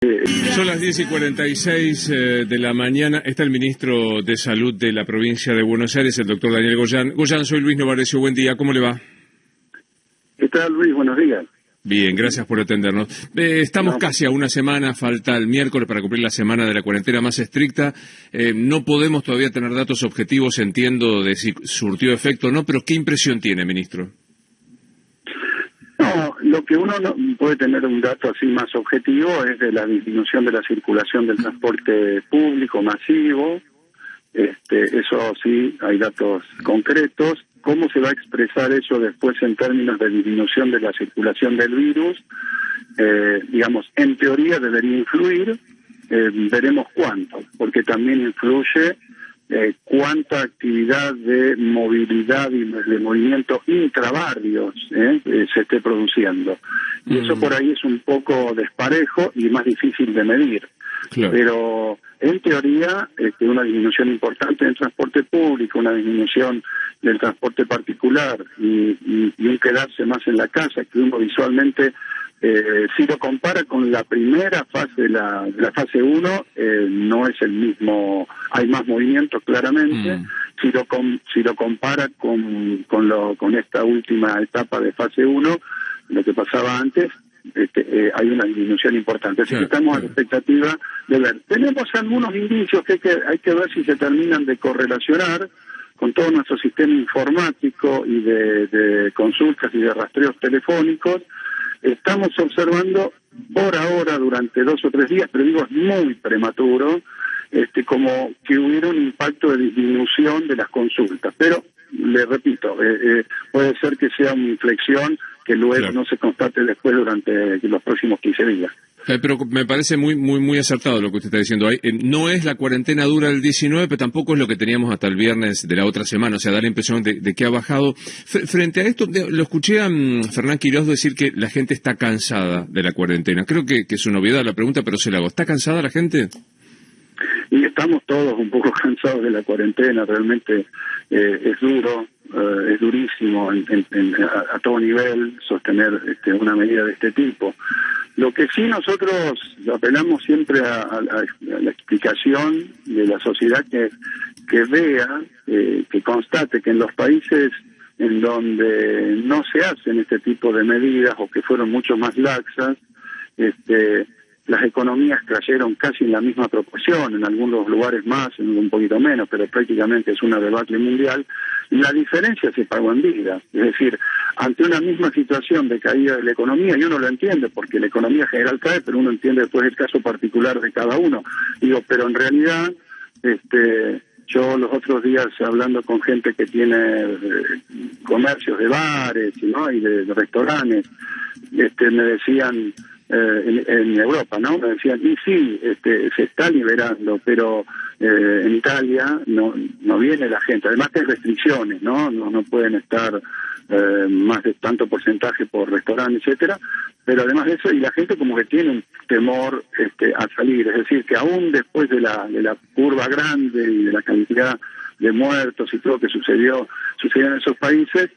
Son las 10:46 de la mañana. Está el ministro de Salud de la provincia de Buenos Aires, el doctor Daniel Goyan. Goyan, soy Luis Novarecio. Buen día, ¿cómo le va? ¿Qué tal, Luis? Buenos días. Bien, gracias por atendernos. Estamos casi a una semana, falta el miércoles para cumplir la semana de la cuarentena más estricta. No podemos todavía tener datos objetivos, entiendo, de si surtió efecto o no, pero ¿qué impresión tiene, ministro? No, lo que uno no puede tener un dato así más objetivo es de la disminución de la circulación del transporte público masivo. Eso sí, hay datos concretos. ¿Cómo se va a expresar eso después en términos de disminución de la circulación del virus? Digamos, en teoría debería influir, veremos cuánto, porque también influye cuánta actividad de movilidad y de movimiento intrabarrios se esté produciendo. Y eso por ahí es un poco desparejo y más difícil de medir. Claro. Pero en teoría una disminución importante del transporte público, una disminución del transporte particular y un quedarse más en la casa, que uno visualmente, si lo compara con la primera fase, la fase 1, no es el mismo, hay más movimiento claramente. Si lo compara con esta última etapa de fase 1, lo que pasaba antes, hay una disminución importante. Así que estamos a la expectativa de ver. Tenemos algunos indicios que hay que ver si se terminan de correlacionar con todo nuestro sistema informático y de consultas y de rastreos telefónicos. Estamos observando por ahora, durante 2 o 3 días, pero digo, es muy prematuro, como que hubiera un impacto de disminución de las consultas. Pero, le repito, puede ser que sea una inflexión que luego no se constate después durante los próximos 15 días. Pero me parece muy acertado lo que usted está diciendo ahí. No es la cuarentena dura del 19, pero tampoco es lo que teníamos hasta el viernes de la otra semana. O sea, da la impresión de que ha bajado. Frente a esto, lo escuché a Fernán Quiroz decir que la gente está cansada de la cuarentena. Creo que es una novedad la pregunta, pero se la hago. ¿Está cansada la gente? Y estamos todos un poco cansados de la cuarentena. Realmente es duro, es durísimo a todo nivel sostener una medida de este tipo. Lo que sí nosotros apelamos siempre a la explicación de la sociedad que vea, que constate que en los países en donde no se hacen este tipo de medidas o que fueron mucho más laxas, las economías cayeron casi en la misma proporción, en algunos lugares más, en un poquito menos, pero prácticamente es una debacle mundial. La diferencia se pagó en vida, es decir, ante una misma situación de caída de la economía, y uno lo entiende, porque la economía general cae, pero uno entiende después el caso particular de cada uno. Digo, pero en realidad, yo los otros días hablando con gente que tiene comercios de bares, ¿no? Y de restaurantes, me decían, en Europa, ¿no? Me decían, y sí, se está liberando, pero en Italia no viene la gente. Además que hay restricciones, ¿no? No pueden estar más de tanto porcentaje por restaurante, etcétera. Pero además de eso, y la gente como que tiene un temor a salir. Es decir, que aún después de la curva grande y de la cantidad de muertos y todo que sucedió en esos países,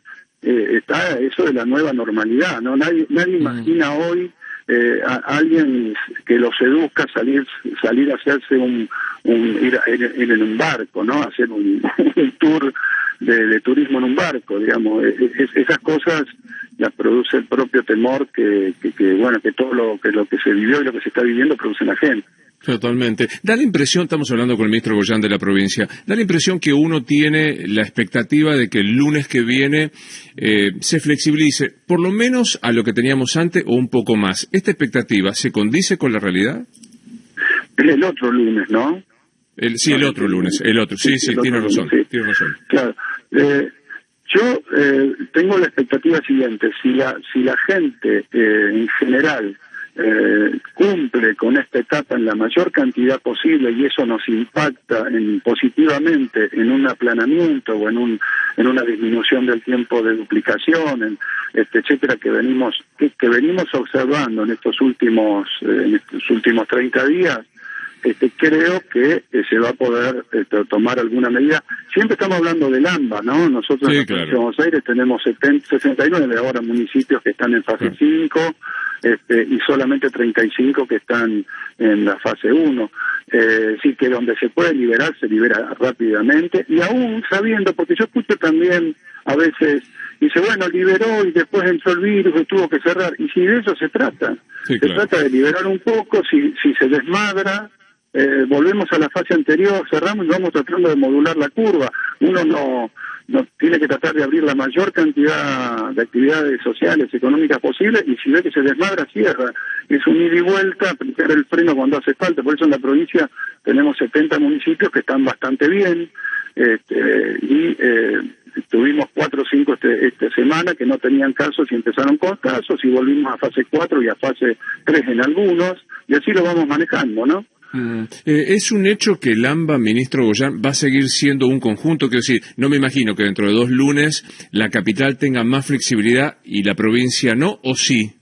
está eso de la nueva normalidad, ¿no? Nadie imagina hoy a alguien que lo seduzca salir a hacerse ir en un barco, ¿no? Hacer un tour de turismo en un barco, digamos. Esas cosas las produce el propio temor que todo lo que se vivió y lo que se está viviendo produce en la gente. Totalmente. Da la impresión, estamos hablando con el ministro Goyan de la provincia, da la impresión que uno tiene la expectativa de que el lunes que viene se flexibilice, por lo menos a lo que teníamos antes o un poco más. ¿Esta expectativa se condice con la realidad? El otro lunes, ¿no? El otro lunes, el otro. Sí, tiene razón. Claro. Yo tengo la expectativa siguiente: si la gente en general cumple con esta etapa en la mayor cantidad posible y eso nos impacta positivamente en un aplanamiento o en una disminución del tiempo de duplicación, etcétera, que venimos observando en estos últimos 30 días, creo que se va a poder tomar alguna medida. Siempre estamos hablando del AMBA, ¿no? Nosotros en la provincia de Buenos Aires tenemos 69 ahora municipios que están en fase 5 y solamente 35 que están en la fase 1. Sí, que donde se puede liberar, se libera rápidamente, y aún sabiendo, porque yo escucho también a veces, dice, bueno, liberó y después entró el virus y tuvo que cerrar, y si de eso se trata, se trata de liberar un poco, si se desmadra, volvemos a la fase anterior, cerramos y vamos tratando de modular la curva. Uno no tiene que tratar de abrir la mayor cantidad de actividades sociales, económicas posibles, y si ve que se desmadra, cierra. Es un ida y vuelta, aplicar el freno cuando hace falta. Por eso en la provincia tenemos 70 municipios que están bastante bien, tuvimos 4 o 5 esta semana que no tenían casos y empezaron con casos, y volvimos a fase 4 y a fase 3 en algunos, y así lo vamos manejando, ¿no? Es un hecho que el AMBA, ministro Goyán, va a seguir siendo un conjunto, quiero decir, no me imagino que dentro de 2 lunes la capital tenga más flexibilidad y la provincia no, ¿o sí?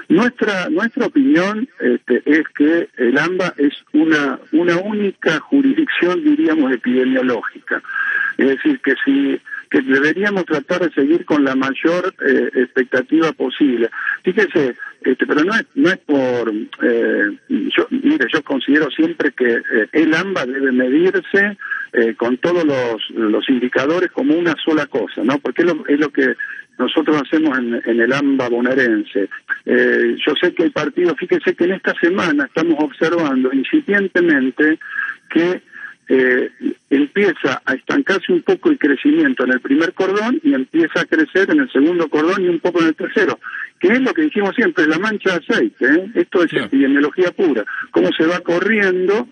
Nuestra opinión es que el AMBA es una única jurisdicción, diríamos, epidemiológica. Es decir, que deberíamos tratar de seguir con la mayor expectativa posible. Fíjese, pero no es por... yo considero siempre que el AMBA debe medirse con todos los indicadores como una sola cosa, ¿no? Porque es lo que nosotros hacemos en el AMBA bonaerense. Yo sé que el partido, fíjese que en esta semana estamos observando incipientemente que empieza a estancarse un poco el crecimiento en el primer cordón y empieza a crecer en el segundo cordón y un poco en el tercero, que es lo que dijimos siempre, la mancha de aceite, ¿eh? Esto es epidemiología pura, cómo se va corriendo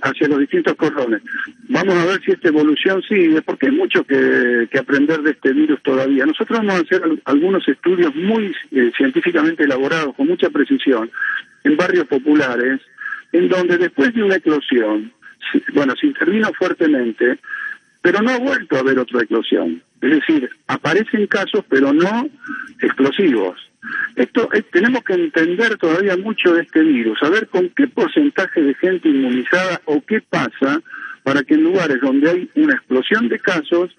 hacia los distintos cordones. Vamos a ver si esta evolución sigue, porque hay mucho que aprender de este virus todavía. Nosotros vamos a hacer algunos estudios muy científicamente elaborados, con mucha precisión, en barrios populares, en donde después de una eclosión, se intervino fuertemente, pero no ha vuelto a haber otra eclosión. Es decir, aparecen casos, pero no explosivos. Tenemos que entender todavía mucho de este virus, saber con qué porcentaje de gente inmunizada o qué pasa para que en lugares donde hay una explosión de casos,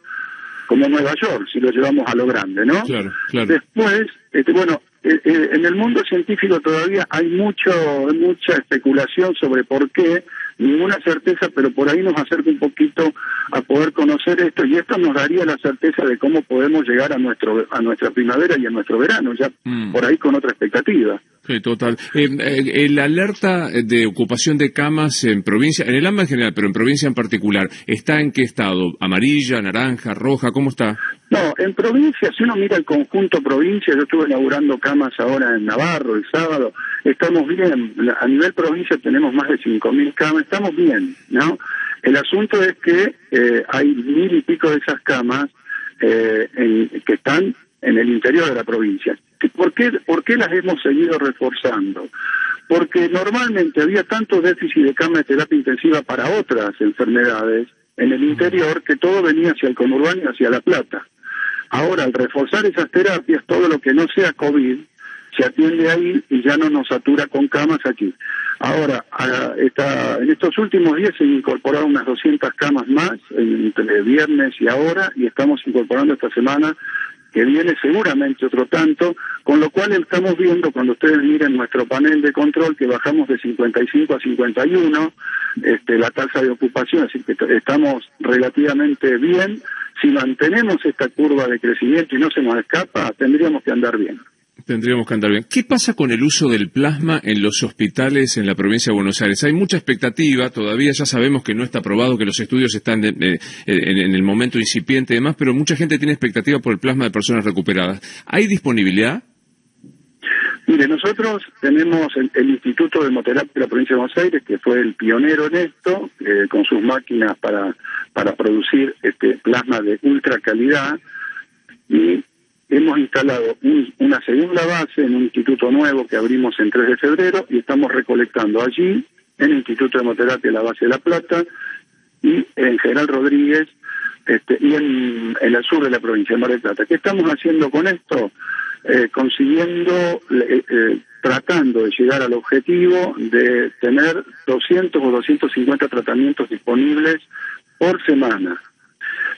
como Nueva York, si lo llevamos a lo grande, ¿no? Claro. Después, en el mundo científico todavía hay mucha especulación sobre por qué, ninguna certeza, pero por ahí nos acerca un poquito a poder conocer esto, y esto nos daría la certeza de cómo podemos llegar a nuestra primavera y a nuestro verano, ya por ahí con otra expectativa. Sí, total. La alerta de ocupación de camas en provincia, en el AMBA en general, pero en provincia en particular, ¿está en qué estado? ¿Amarilla, naranja, roja? ¿Cómo está? No, en provincia, si uno mira el conjunto provincia, yo estuve inaugurando camas ahora en Navarro el sábado, estamos bien, a nivel provincia tenemos más de 5.000 camas, estamos bien, ¿no? El asunto es que hay 1.000 y pico de esas camas que están en el interior de la provincia. ¿Por qué las hemos seguido reforzando? Porque normalmente había tanto déficit de camas de terapia intensiva para otras enfermedades en el interior que todo venía hacia el conurbano y hacia La Plata. Ahora, al reforzar esas terapias, todo lo que no sea COVID se atiende ahí y ya no nos satura con camas aquí. Ahora, en estos últimos días se incorporaron unas 200 camas más, entre viernes y ahora, y estamos incorporando esta semana que viene seguramente otro tanto, con lo cual estamos viendo, cuando ustedes miren nuestro panel de control, que bajamos de 55 a 51 la tasa de ocupación, así que estamos relativamente bien. Si mantenemos esta curva de crecimiento y no se nos escapa, tendríamos que andar bien. Tendríamos que andar bien. ¿Qué pasa con el uso del plasma en los hospitales en la provincia de Buenos Aires? Hay mucha expectativa, todavía ya sabemos que no está aprobado, que los estudios están en el momento incipiente y demás, pero mucha gente tiene expectativa por el plasma de personas recuperadas. ¿Hay disponibilidad? Mire, nosotros tenemos el Instituto de Hemoterapia de la provincia de Buenos Aires, que fue el pionero en esto, con sus máquinas para producir plasma de ultra calidad, y hemos instalado una segunda base en un instituto nuevo que abrimos en 3 de febrero y estamos recolectando allí, en el Instituto de Hemoterapia la base de La Plata y en General Rodríguez y en el sur de la provincia de Mar del Plata. ¿Qué estamos haciendo con esto? consiguiendo, tratando de llegar al objetivo de tener 200 o 250 tratamientos disponibles por semana.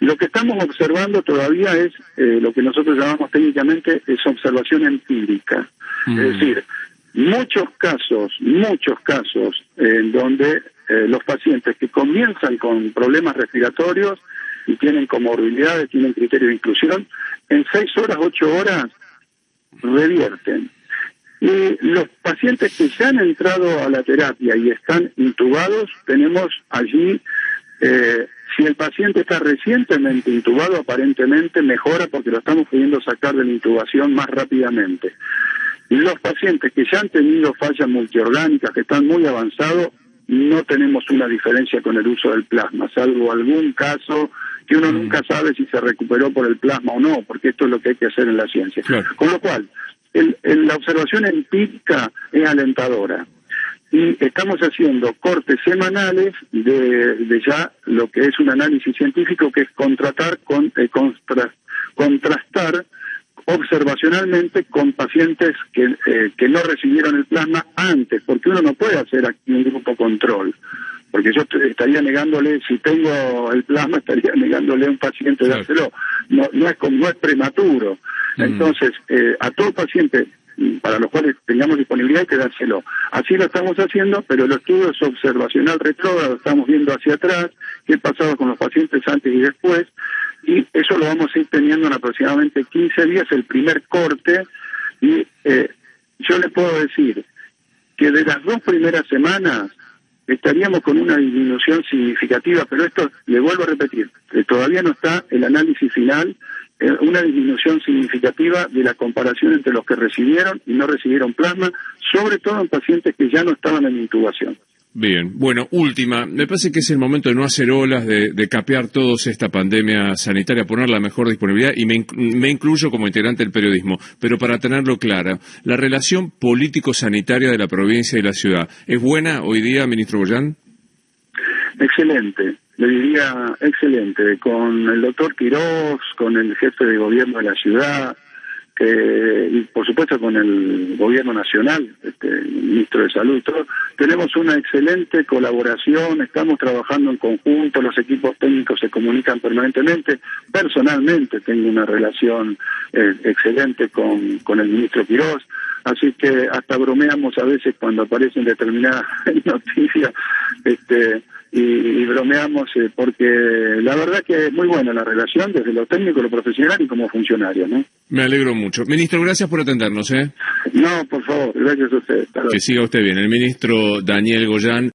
Lo que estamos observando todavía es lo que nosotros llamamos técnicamente es observación empírica. Es decir, muchos casos en donde los pacientes que comienzan con problemas respiratorios y tienen comorbilidades, tienen criterio de inclusión, en 6 horas, 8 horas revierten. Y los pacientes que ya han entrado a la terapia y están intubados, tenemos allí, si el paciente está recientemente intubado, aparentemente mejora porque lo estamos pudiendo sacar de la intubación más rápidamente. Los pacientes que ya han tenido fallas multiorgánicas, que están muy avanzados, no tenemos una diferencia con el uso del plasma, salvo algún caso que uno nunca sabe si se recuperó por el plasma o no, porque esto es lo que hay que hacer en la ciencia. Claro. Con lo cual, la observación empírica es alentadora. Y estamos haciendo cortes semanales de ya lo que es un análisis científico, que es contrastar observacionalmente con pacientes que no recibieron el plasma antes, porque uno no puede hacer aquí un grupo control, porque yo estaría negándole, si tengo el plasma, estaría negándole a un paciente dárselo. No es prematuro. Entonces, a todo paciente para los cuales tengamos disponibilidad hay que dárselo. Así lo estamos haciendo, pero el estudio es observacional retrógrado, estamos viendo hacia atrás qué pasaba con los pacientes antes y después, y eso lo vamos a ir teniendo en aproximadamente 15 días, el primer corte, y yo les puedo decir que de las 2 primeras semanas estaríamos con una disminución significativa, pero esto, le vuelvo a repetir, todavía no está el análisis final, una disminución significativa de la comparación entre los que recibieron y no recibieron plasma, sobre todo en pacientes que ya no estaban en intubación. Bien, bueno, última, me parece que es el momento de no hacer olas, de capear todos esta pandemia sanitaria, poner la mejor disponibilidad, y me incluyo como integrante del periodismo, pero para tenerlo clara, la relación político-sanitaria de la provincia y la ciudad, ¿es buena hoy día, ministro Goyan? Excelente, le diría excelente, con el doctor Quirós, con el jefe de gobierno de la ciudad, y por supuesto con el gobierno nacional, el ministro de salud y todo, tenemos una excelente colaboración, estamos trabajando en conjunto, los equipos técnicos se comunican permanentemente, personalmente tengo una relación excelente con el ministro Quirós, así que hasta bromeamos a veces cuando aparecen determinadas noticias, y bromeamos porque la verdad que es muy buena la relación desde lo técnico, lo profesional y como funcionario, ¿no? Me alegro mucho. Ministro, gracias por atendernos, ¿eh? No, por favor, gracias a usted. Que siga usted bien. El ministro Daniel Goyan.